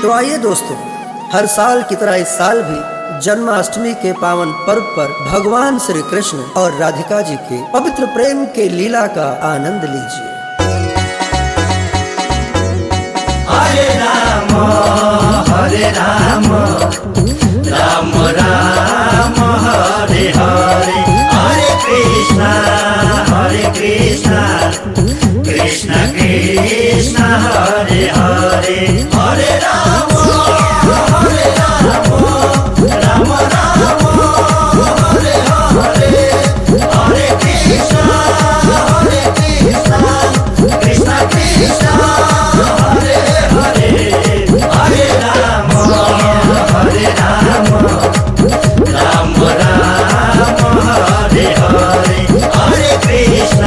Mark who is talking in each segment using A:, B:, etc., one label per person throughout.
A: तो आइए दोस्तों, हर साल की तरह इस साल भी जन्माष्टमी के पावन पर्व पर भगवान श्री कृष्ण और राधिका जी के पवित्र प्रेम के लीला का आनंद लीजिए।
B: हरे राम राम राम हरे हरे, हरे कृष्णा कृष्ण कृष्ण हरे हरे, हरे राम राम राम हरे हरे, हरे कृष्ण कृष्ण कृष्ण हरे हरे, हरे राम राम राम हरे हरे, हरे कृष्ण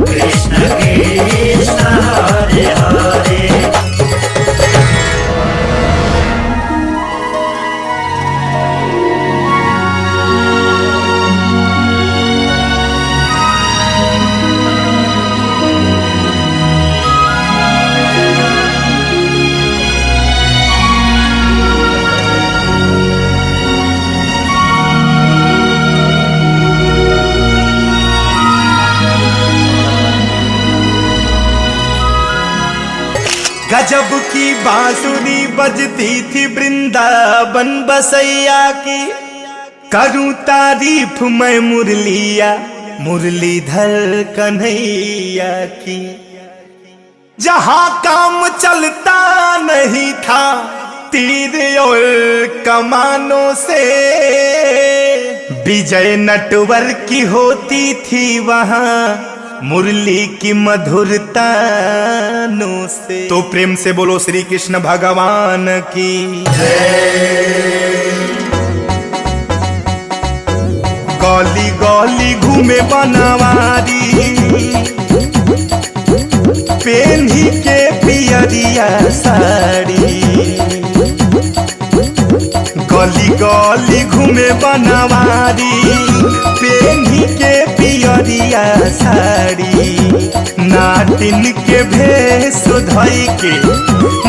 B: कृष्ण कृष्ण हरे हरे।
C: गजब की बांसुरी बजती थी वृंदावन बसैया की, करूं तारीफ मैं मुरलिया मुरलीधर कन्हैया की। जहां काम चलता नहीं था तीर और कमानों से, विजय नटवर की होती थी वहां मुरली की मधुरता से। तो प्रेम से बोलो श्री कृष्ण भगवान की जय। गली गली घूमे बनवारी, पेन्ही के पियरिया साड़ी, गली गली घूमे बनवारी, पेन्ही के पियरिया साड़ी, नाटिन के भेष धई के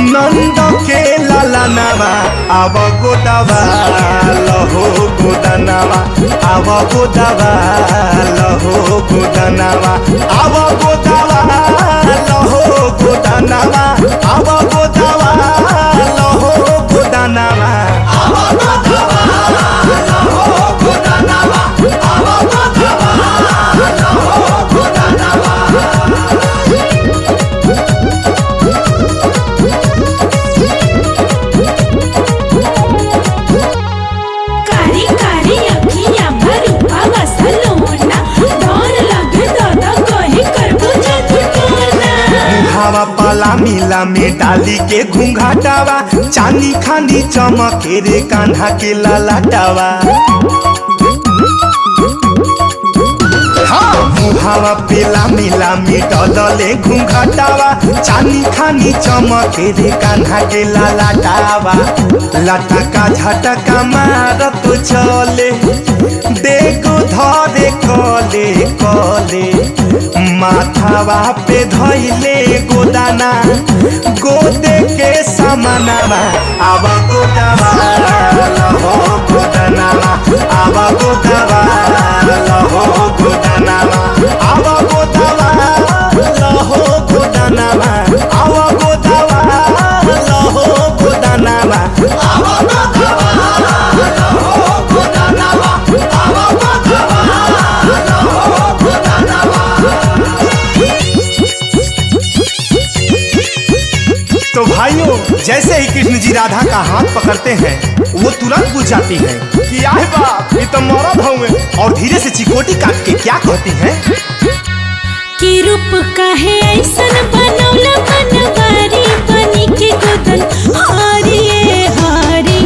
C: नंद के लालनावा, आव गोदवा लहो गोदनावा, आव गोदवा लहो गोदनावा, आव गोदवा लहो गोदनावा, आव गोदवा लहो गोदनावा, पाला मिला में डाली के घूंघाटावा, चांदी खानी चमके रे कान्हा के लालाटावा। मुहावा पेला मिला में डलले घूंघाटावा, चांदी खानी चमके रे कान्हा के लालाटावा। लटका झटका मारत चले, देखो धरे कले कले, माथावा पे धैले गोदाना, गोदे के समानावा, आव गोदवा लहो गोदनावा, आव गोदवा लहो गोदनावा, आव गोदवा लहो गोदनावा, आव गोदवा लहो गोदनावा, आव गोदवा लहो गोदनावा, आव गोदवा लहो गोदनावा। तो भाइयों, जैसे ही कृष्ण जी राधा का हाथ पकड़ते हैं, वो तुरंत पूछ जाती है कि आए बाप ये तो मरद हुए, और धीरे से चिकोटी काट के क्या कहती है
D: कि रूप काहे ऐसन बनौला बनवारी, बनी के गोदन हारिए हारी,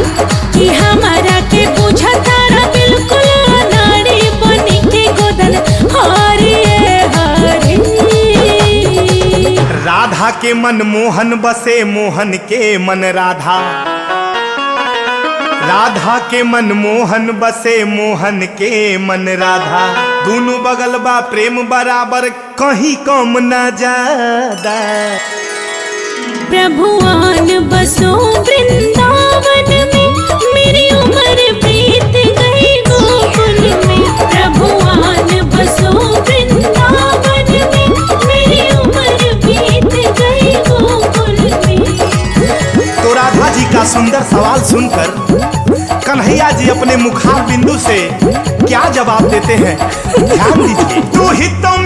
D: कि हमारा के बुझतारा बिल्कुल अनाड़ी, बनी के गोदन हारिए हारी।
C: राधा के मन मोहन बसे, मोहन के मन राधा, राधा के मन मोहन बसे, मोहन के मन राधा। दोनों बगल बा प्रेम बराबर, कहीं कम ना ज्यादा।
D: प्रभुआन बसो वृंदावन में, मेरी उम्र बीत गई गोकुल में। प्रभुआन बसो वृंदावन में, मेरी उम्र बीत गई गोकुल में।
C: तो राधा जी का सुंदर सवाल सुनकर कन्हैया जी अपने मुखार बिंदु से क्या जवाब देते हैं, ध्यान दीजिए। तू ही तो